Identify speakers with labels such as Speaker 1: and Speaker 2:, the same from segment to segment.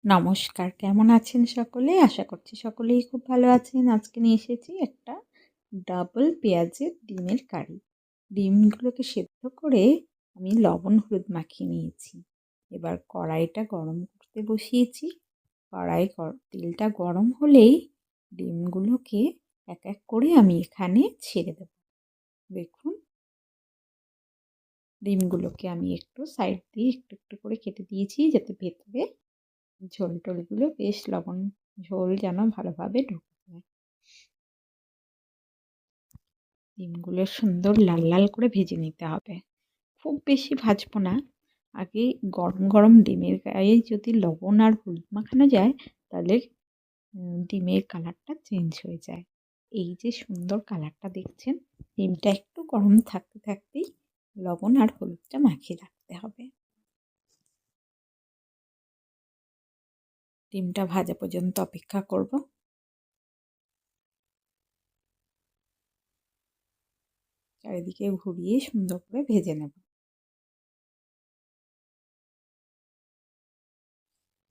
Speaker 1: নমস্কার, কেমন আছেন সকলে? আশা করছি সকলেই খুব ভালো আছেন। আজকে নিয়ে এসেছি একটা ডাবল পেঁয়াজের ডিমের কারি। ডিমগুলোকে সেদ্ধ করে আমি লবণ হলুদ মাখিয়ে নিয়েছি। এবার কড়াইটা গরম করতে বসিয়েছি। তেলটা গরম হলেই ডিমগুলোকে এক এক করে আমি এখানে ছেড়ে দেব। দেখুন, ডিমগুলোকে আমি একটু সাইড দিয়ে একটু একটু করে কেটে দিয়েছি যাতে ভেতরে ঝোল টোলগুলো বেশ ঝোল যেন ভালোভাবে ঢুকে যায়। ডিমগুলো সুন্দর লাল লাল করে ভেজে নিতে হবে। খুব বেশি ভাজবো না। আগে গরম গরম ডিমের গায়ে যদি লবণ আর হলুদ মাখানো যায় তাহলে ডিমের কালারটা চেঞ্জ হয়ে যায়। এই যে সুন্দর কালারটা দেখছেন, ডিমটা একটু গরম থাকতে থাকতেই লবণ আর হলুদটা মাখিয়ে রাখতে হবে। ডিমটা ভাজা পর্যন্ত অপেক্ষা করব। চারিদিকে ঘুরিয়ে সুন্দর করে ভেজে নেব।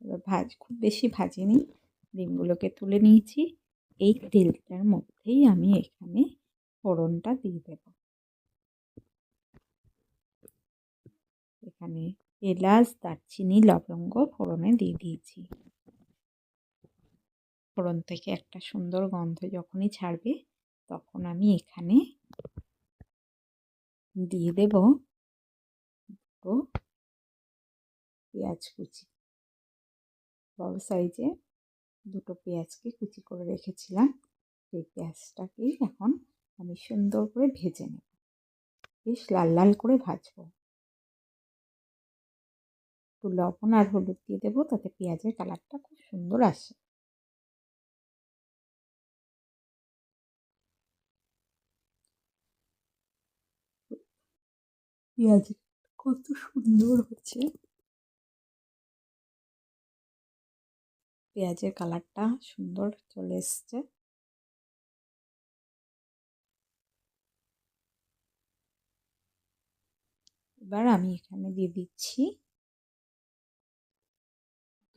Speaker 1: এবার খুব বেশি ভাজিনি, ডিমগুলোকে তুলে নিয়েছি। এই তেলটার মধ্যেই আমি এখানে ফোড়নটা দিয়ে দেব। এখানে এলাচ, দারচিনি, লবঙ্গ ফোড়নে দিয়ে দিয়েছি। ফোড়ন থেকে একটা সুন্দর গন্ধ যখনই ছাড়বে তখন আমি এখানে দিয়ে দেব দুটো পেঁয়াজ কুচি। বড় সাইজে দুটো পেঁয়াজকে কুচি করে রেখেছিলাম। সেই পেঁয়াজটাকেই এখন আমি সুন্দর করে ভেজে নেব। বেশ লাল লাল করে ভাজবো। একটু লবণ আর হলুদ দিয়ে দেবো, তাতে পেঁয়াজের কালারটা খুব সুন্দর আসে। পেঁয়াজ কত সুন্দর হচ্ছে, পেঁয়াজের কালারটা সুন্দর চলে এসছে। এবার আমি এখানে দিয়ে দিচ্ছি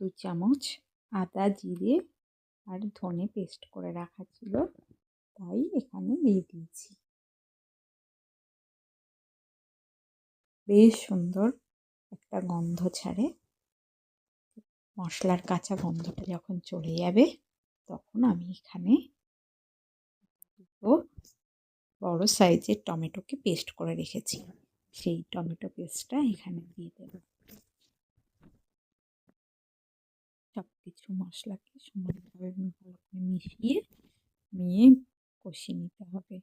Speaker 1: 2 চামচ আদা, জিরে আর ধনে পেস্ট করে রাখা ছিল, তাই এখানে দিয়ে দিয়েছি। বেশ সুন্দর একটা গন্ধ ছাড়ে। মশলার কাঁচা গন্ধটা যখন চলে যাবে তখন আমি এখানে দুটো বড় সাইজের টমেটোকে পেস্ট করে রেখেছি, সেই টমেটো পেস্টটা এখানে দিয়ে দেব। সব কিছু মশলাকে সমানভাবে ভালো করে নিয়ে কষিয়ে নিতে হবে।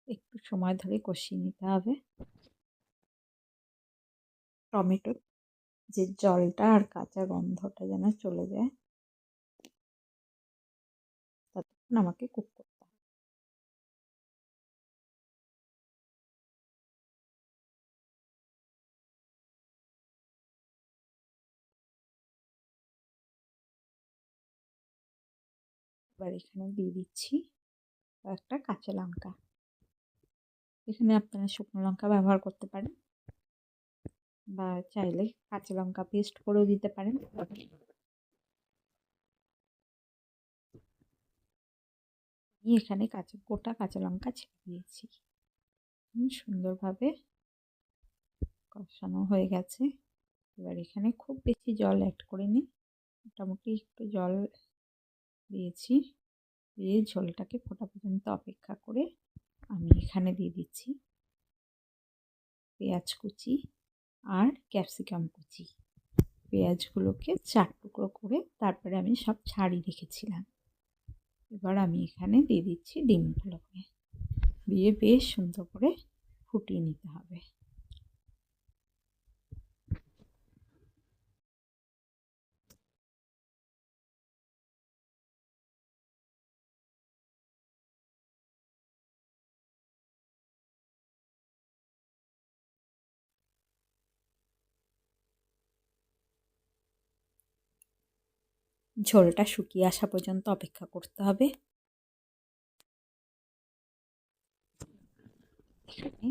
Speaker 1: একটু সময় ধরে কষিয়ে নিতে হবে। টমেটোর যে জলটা আর কাঁচা গন্ধটা যেন চলে যায়, ততক্ষণ আমাকে কুক করতে হবে। এবার এখানে দিয়ে দিচ্ছি একটা কাঁচা লঙ্কা। এখানে আপনারা শুকনো লঙ্কা ব্যবহার করতে পারেন বা চাইলে কাঁচা লঙ্কা পেস্ট করেও দিতে পারেন। আমি এখানে গোটা কাঁচা লঙ্কা ছেড়ে দিয়েছি। সুন্দরভাবে কষানো হয়ে গেছে। এবার এখানে খুব বেশি জল অ্যাড করিনি, মোটামুটি একটু জল দিয়েছি। দিয়ে ঝোলটাকে ফোটা পর্যন্ত অপেক্ষা করে আমি এখানে দিয়ে দিচ্ছি পেঁয়াজ কুচি আর ক্যাপসিকাম কুচি। পেঁয়াজগুলোকে 4 টুকরো করে তারপরে আমি সব ছাড়িয়ে রেখেছিলাম। এবার আমি এখানে দিয়ে দিচ্ছি ডিমগুলোকে, দিয়ে বেশ সুন্দর করে ফুটিয়ে নিতে হবে। ঝোলটা শুকিয়ে আসা পর্যন্ত অপেক্ষা করতে হবে। এখানে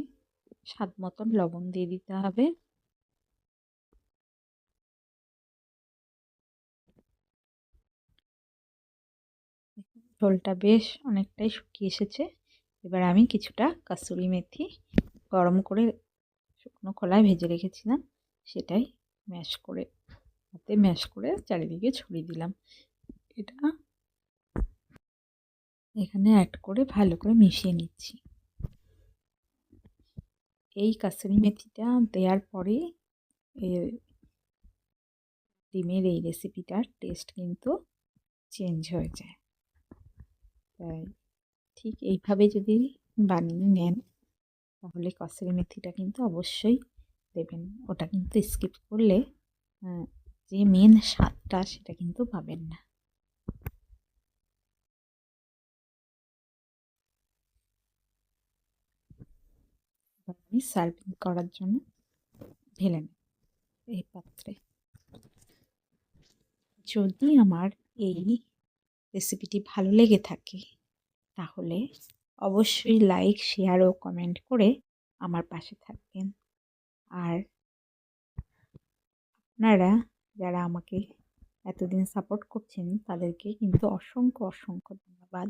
Speaker 1: স্বাদ মতন লবণ দিয়ে দিতে হবে। ঝোলটা বেশ অনেকটাই শুকিয়ে এসেছে। এবার আমি কিছুটা কাসুরি মেথি গরম করে শুকনো খোলায় ভেজে রেখেছিলাম, সেটাই হাতে ম্যাশ করে চারিদিকে ছড়িয়ে দিলাম। এটা এখানে অ্যাড করে ভালো করে মিশিয়ে নিচ্ছি। এই কাসুরি মেথিটা দেওয়ার পরে ডিমের এই রেসিপিটার টেস্ট কিন্তু চেঞ্জ হয়ে যায়। তাই ঠিক এইভাবে যদি বানিয়ে নেন তাহলে কসুরি মেথিটা কিন্তু অবশ্যই দেবেন। ওটা কিন্তু স্কিপ করলে যে মেন স্বাদটা সেটা কিন্তু পাবেন না। আমি সার্ভিং করার জন্য ঢেলে নেব এই পাত্রে। যদি আমার এই রেসিপিটি ভালো লেগে থাকে তাহলে অবশ্যই লাইক, শেয়ার ও কমেন্ট করে আমার পাশে থাকবেন। আর আপনারা যারা আমাকে এতদিন সাপোর্ট করছেন তাদেরকে কিন্তু অসংখ্য অসংখ্য ধন্যবাদ।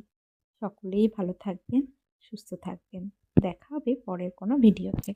Speaker 1: সকলেই ভালো থাকবেন, সুস্থ থাকবেন। দেখা হবে পরের কোনো ভিডিওতে।